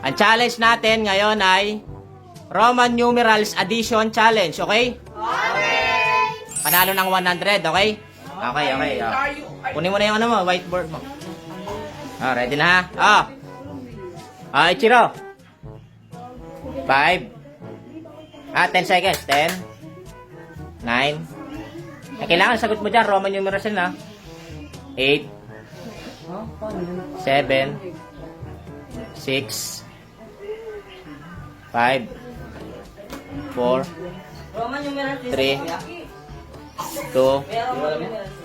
Ang challenge natin ngayon ay Roman numerals addition challenge, okay? Panalo ng 100, okay? Okay. Kunin mo na yung ano mo, whiteboard mo. Ready na ha? Ichiro. 5. 10 seconds. 10. 9. Kailangan sagot mo dyan, Roman numerals yun ha. 8. 7. 6. 5. 4. 3. 2.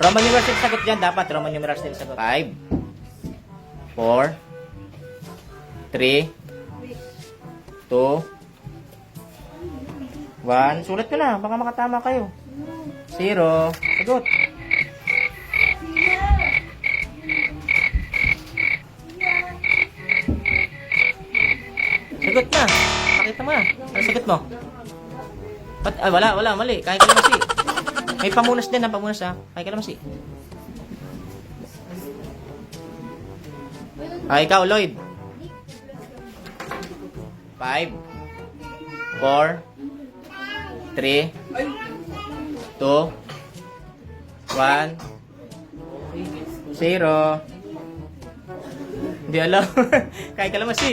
Roman numerals din sagot dyan. Dapat Roman numerals din sagot. 5. 4. 3. 2. 1. Sulat ka na. Baka makatama kayo. 0. Sagot. Sagot na. Pakita mo na. Ano sagot mo? Wala. Mali. Kaya kalamansi. May pamunas din. Pamunas ha. Kaya kalamansi. Ikaw, Lloyd. 5. 4. 3. 2. 1. 0. Hindi alam. Kaya kalamansi.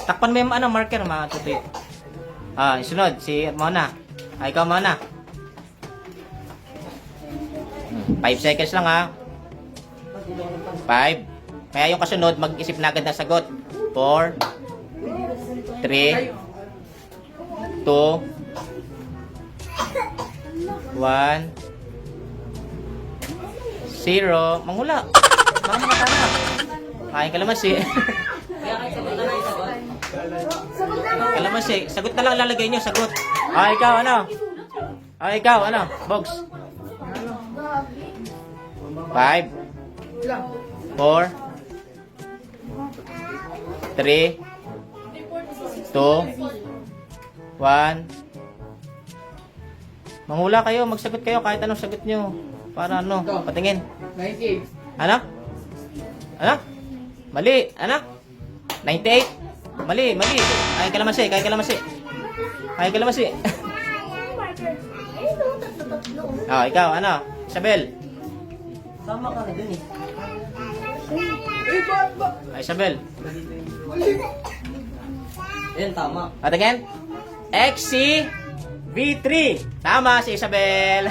Takpan mo yung marker, mga tuti. Sunod, si Mona. Ikaw, Mona. 5 seconds lang, ha. 5. Kaya yung kasunod, mag-isip na agad ng sagot. 4. 3. 2. 1. Zero. Manghula. Baka makatama. Kain kalamansi. Kalamansi. Sagot na lang lalagay nyo. Sagot. Ikaw ano? Bogs. 5. 4. 3. 2. 1. Manghula kayo. Magsagot kayo kahit anong sagot nyo. Para ano? Patingin. 98. Ano? Mali. 98? Mali. Kaya kalamansi. Ikaw, Isabel. Tama ka na dun eh. Isabel. Ayan, tama. Patingin. XCV3. Tama si Isabel.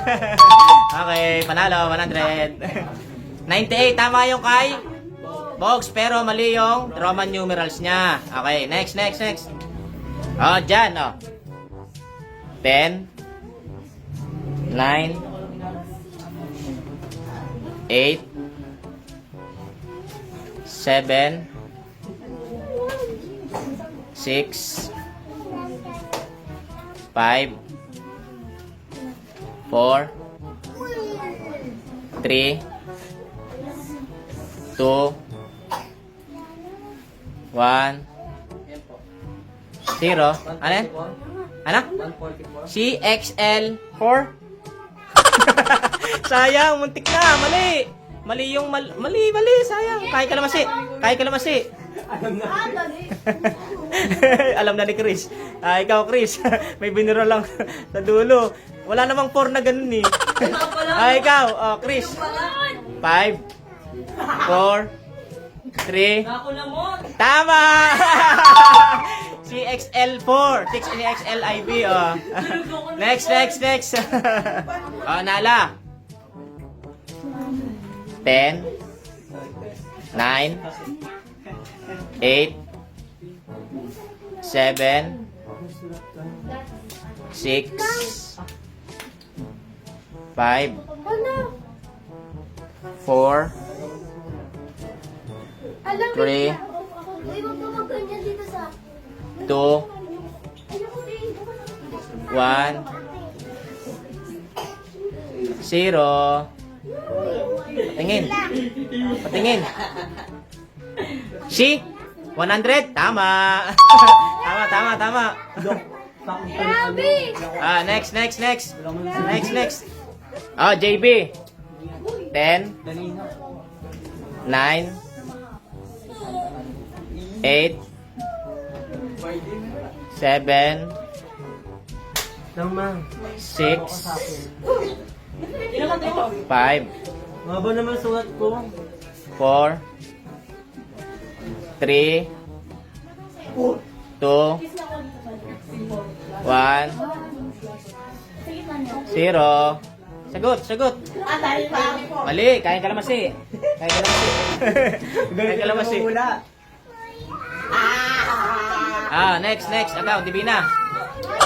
Okay, panalo, 100. 98, tama yung kay Bogs, pero mali yung Roman numerals niya. Okay, next. Dyan, 10, 9, 8, 7, 6, 5, 4, 3, 2, 1, 0. Ano? 144. CXL4. Sayang, muntik na. Mali yung mali, sayang. Kaya kalamansi. Alam na ni Chris. Ikaw, Chris. May biniro lang sa dulo. Wala namang 4 na ganun eh. Ikaw, Chris. 5, 4, 3. Tama! CXL4. CXLIB. Next. Nala. 10, 9, 8, 7, 6, 5, 4, 3, 2, 1, 0. Patingin. Si 100. Tama. Tama. Next. JB. 10, 9, 8, 7, Tama. 6, 5, Maba naman sulat ko. 4, 3, 2, 1, 0. Sagot, sagot. Mali, kain kalamansi. Kain kalamansi. Kain kalamansi. Next. Ikaw, Divina.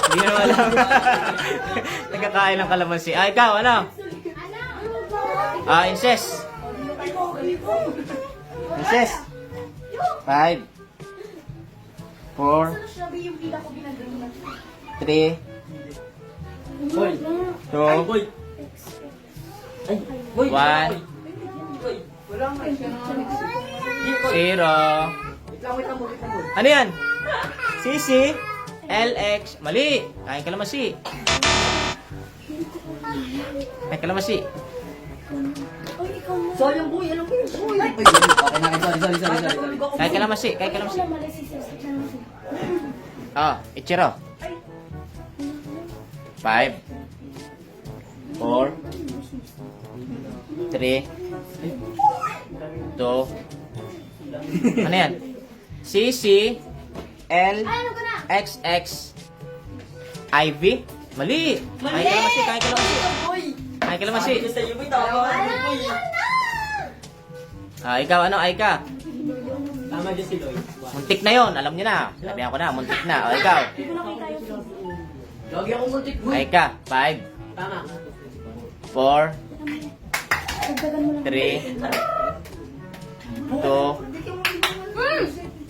Hindi mo alam. Nagkakain ng kalamansi. Ikaw, ano? Incest. Incest. 5, 4, 3, Boy. 2, Boy. Ay, boy. 1, Wala nga. 0. Ano yan? Sisi, LX, mali. Kain kalamansi. Kain kalamansi. Sorry, boy. Alam ko yun, boy. Okay na, sorry. Kain kalamansi, kain kalamansi. Ichiro. 5, 4, 3, 2, ano yan? CC, L, XX, IV, mali. Kain kalamansi, kain kalamansi. Kain kalamansi. Sa iyo, boy. Tama. Boy. Ikaw, ano, Aika? Tama dyan si Lloyd. Muntik na yon, alam niyo na. Sabihan ko na, muntik na. Ikaw. Lagi akong muntik, boy. Aika, 5, Tama. 4, 3, 2,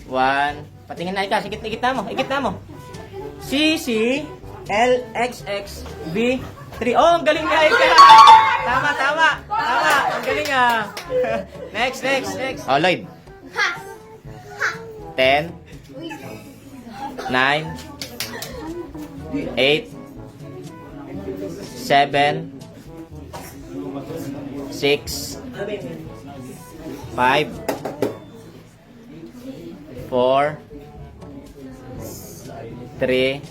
1. Patingin na Aika, ikit na mo. CC, LXX, V3. Oh, ang galing niya Aika. Tama. Ang galing ah. Next. Oh, Lloyd. 10, 9, 8, 7, 6, 5, 4, 3,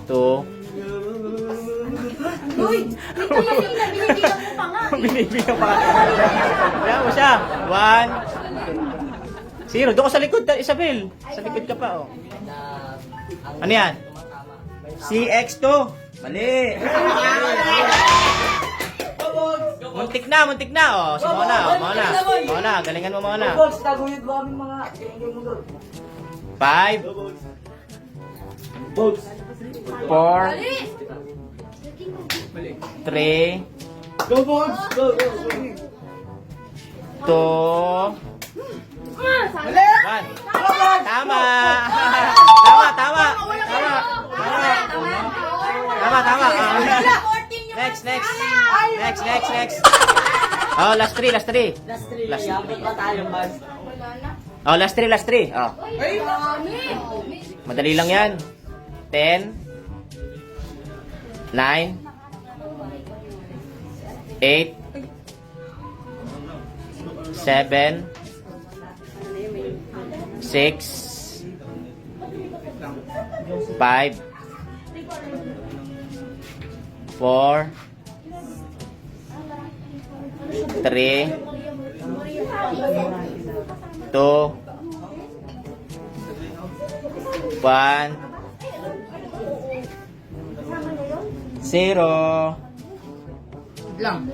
2, Uy, ito yung binibigyan mo pa nga. binibigyan pa. Kaya mo siya. 1, 0. Doon ka sa likod, Isabel. Sa likod ka pa, oh. Ano yan? CX2. Mali. Muntik na, oh. Si Mona. Galingan mo, Mona. Box, taguyod mo aming mga... 5, Box. 4, 3, Go, Box. Go. 2, 1. Tama. Next. Oh, last 3. Last 3. Yapit pa tayo, man. Oh, last 3. Oh. Madali lang yan. 10, 9, 8, 7, 6, 5, 4, 3, 2, 1, 0. Lang.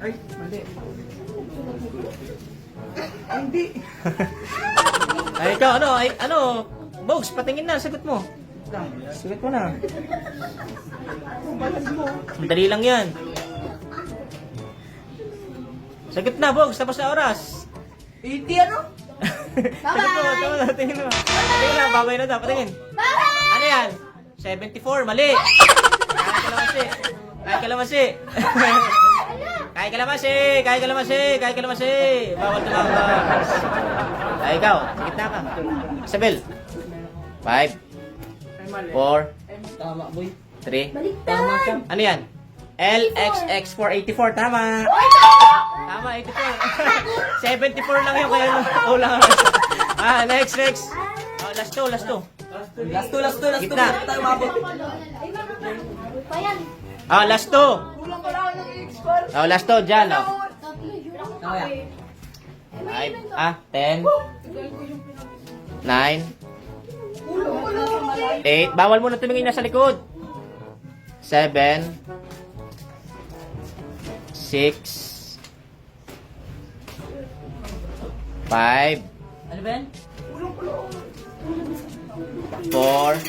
Ay, mali. Hindi. Ay, ikaw, ano? Bogs, patingin na, sagot mo. Sagot mo na. Madali lang yan. Sagot na, Bogs, tapos na oras. Hindi ano? Sagot mo, tama na, tingin mo. Tingin na, babay na daw, patingin. Ano yan? 74, mali. Kain kalamansi. Bawal tumakas. Ay, ikaw, sa gitna ka. Isabel. 5, 4, Tama, boy. 3. Baliktad. Ano yan? LXX484, tama. Uy, tama! Tama, 84. 74 lang yun, kaya kulang. Next. Oh, last two. Last two. Gitna. Hindi tayo mabot. Payan. Last two. Last two, dyan, oh. Kaya. 10. 9. 8. Bawal mo na tumingin na sa likod. 7. 6. 5. Ano ba yan? 4.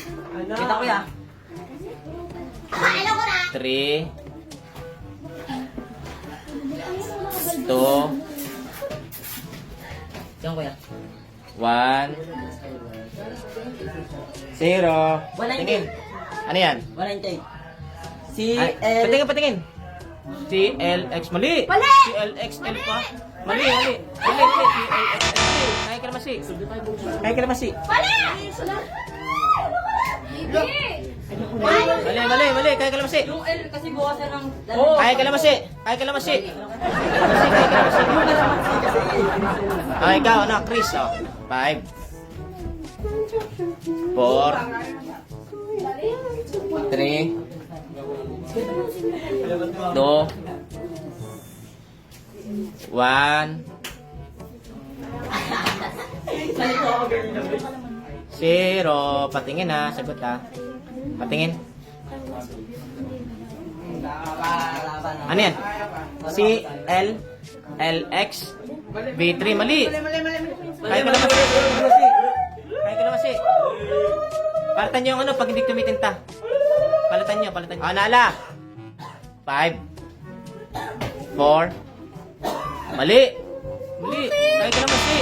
Kita ko ya. 3. 2. Yan ko ya. 1. 0. 198. Tingin. Ano yan? 198. Patingin. CLX. Mali. Mali! CLXL pa. Mali. CLXL. Kaya kalamasi. Pali! Mali. Kaya kalamasi. Yung L kasi buwasan ng... Kaya kalamasi. Ikaw, Chris. 5. 4. 3. 2. 1. 0. Patingin ha. Sagot ha. Patingin. Ano yan? CL LX V3. Mali. Kaya kalamasi. Palatan nyo yung ano pag hindi tumitinta. Palatan nyo. Nala. 5. 4. Mali. Kaya kalamasi.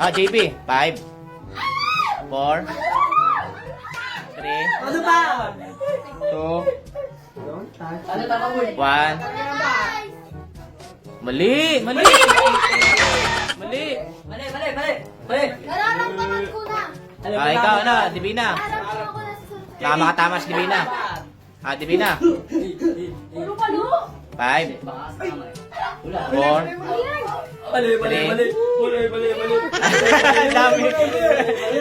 JB. 5. 4. 3. Ano ba? 2. Ano ba ka, boy? 1. Mali. Nararamdaman ko na. Ikaw Divina. Nararamdaman ko na sa sunod. Makatama si Divina. Divina. Palo. 5. 4. 3. Ang dami.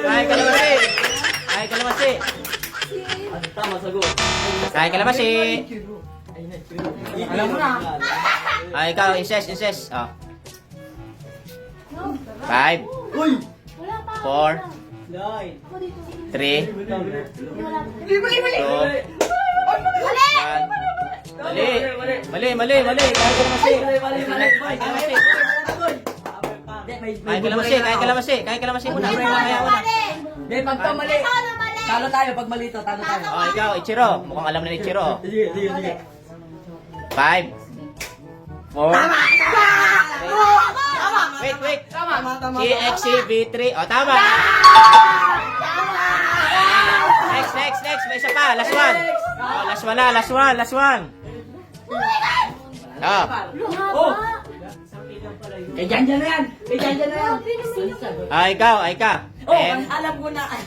Kaya kalamasi. Tama, sagot. Kaya kalamasi. Alam mo na. Ikaw, incest. 5. Uy! Wala pa. 4. Ako dito. 3. 2. Mali. Kaya kalamasi muna. Hindi, pagkamali. Talo tayo, pag malito, talo tayo. Ikaw, Ichiro. Mukhang alam na ni Ichiro. Sige. 5. 4. Wait. Tama. CXCV3. Tama. Next. May isa pa. Last one. Oh! Kay Janjan na yan! Ikaw. Oh, 10. alam ko na. 9.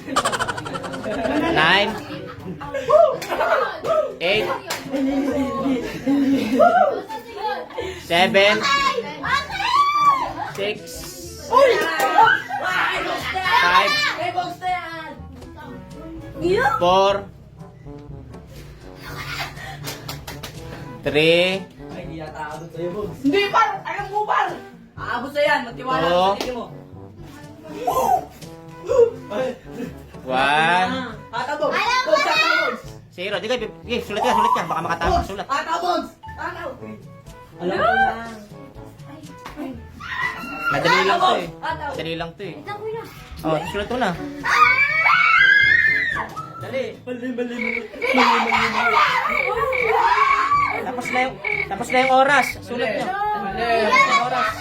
8. 7. 6. 5. 4. 3. Ay, hindi yata aabot sa'yo, Bogs. Hindi, par! Alam mo, par! Aabot sa yan, magtiwala Oo. sa tingin mo. 1. Ata, Bogs! Alam mo Bogs, na! ata, Bogs! 0. Sige, sulat ka. Baka makatama. Sulat. Ata, Bogs! Ata! Alam ko na. Madali lang to eh. Ata! Madali lang to eh. Ito ko na. Sulat mo na. Dali. Mali. Tapos na yung oras. Sulat nyo. Tapos na yung oras.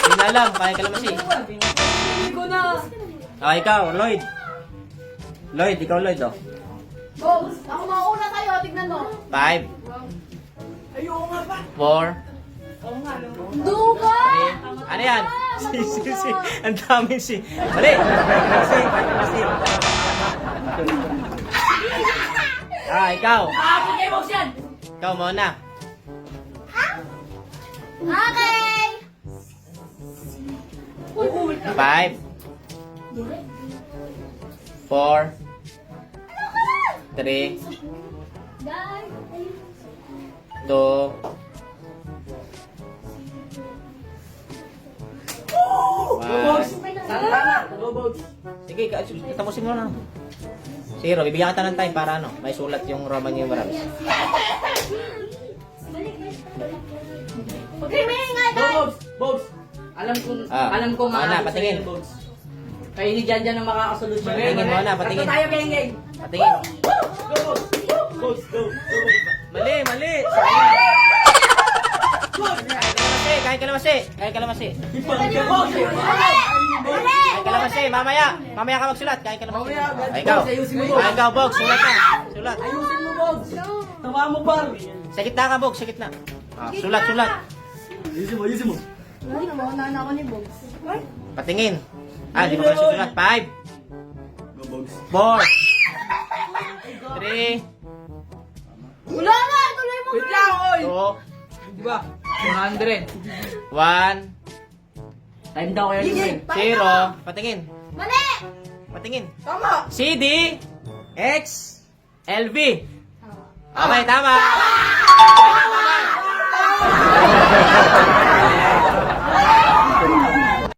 Hindi na alam. Kaya kalamasi. Hindi ko na. Ikaw, Lloyd. Ikaw, Lloyd. Bogs, ako mauna kayo. Tignan mo. 5. Ayoko nga pa. 4. Duga! Ano yan? Si. Ang dami si. Mali. Ikaw. Aabot kayo, Bogs yan! Ikaw muna. Okay! 5, 4, 3, Guys, 2, Bogs! 1. Tama! Go, Bogs! Sige, tapusin mo na. 0. Bibigyan kita ng time para ano, may sulat yung Roman numerals. Huwag kayo maingay, Go, guys! Bogs! Bogs! Alam kong na, patingin. Bogs. Kayo ni Jan Jan ang makakasolusyon. Patingin mo na, patingin. Tatlo tayo, geng-geng. Patingin. Go, Bogs! Bogs, go! Go, Bogs! Mali, mali. Kain kalamansi. Kain kalamansi. Bogs! Kain kalamansi. Mamaya. Mamaya ka magsulat. Kain kalamansi. Mamaya, Ay, ikaw. Bogs, ayusin mo, Bogs. Ay, ikaw, Bogs. Sulat na. Sulat. Ayusin mo, Bogs! Tama mo, Bar! Sa gitna ka, Bogs. Sa gitna. Sulat, sulat. Ayusin mo, ayusin mo. Ay, naman ako ni Bogs. Patingin. Di pa pala sulat. 5, Go, Bogs! 4, 3, Wala na! Tuloy mo! Wait lang, oy! 2, Di ba? 400. 1, Time daw kayo, Geng. 0. Patingin. Mali! Patingin. Tama! CD, X, LV. Okay, tama.